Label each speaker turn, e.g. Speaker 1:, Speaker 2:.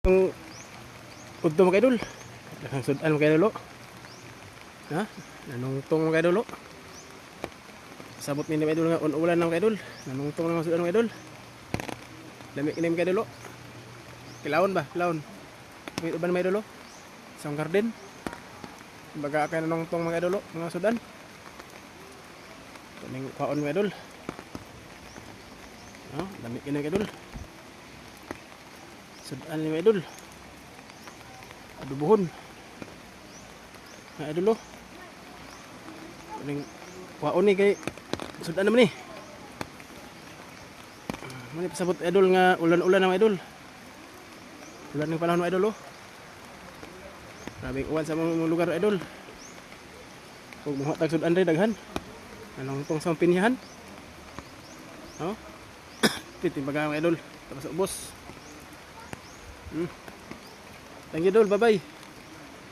Speaker 1: Yung udto mga idol. Daghang sudan mga idol. Ha? Nanungtong mga idol. Sabot ni mga idol nga ulan na mga idol. Nanungtong na mga sudan mga idol. Lamig ni mga idol. Kilawon ba? Kilawon. May uban mga idol. Isang garden. Baga kay nanungtong mga idol, mga sudan. Kaning kaon mga idol. Ha? Lamig ni mga idol. Sudan ni mga idol. Adubuhon. Mga idol. Kaning kaon ni kay sudan naman ni. Mani pasabot idol nga ulan-ulan na mga idol. Ulan ng panahon mga idol. Grabing uwan sa mga lugar idol. Kung mga tag sudan rin daghan. Anong tong sa pinyahan? Oh. Titimbaga mga idol. Tapos ubos. Thank you idol. Bye bye.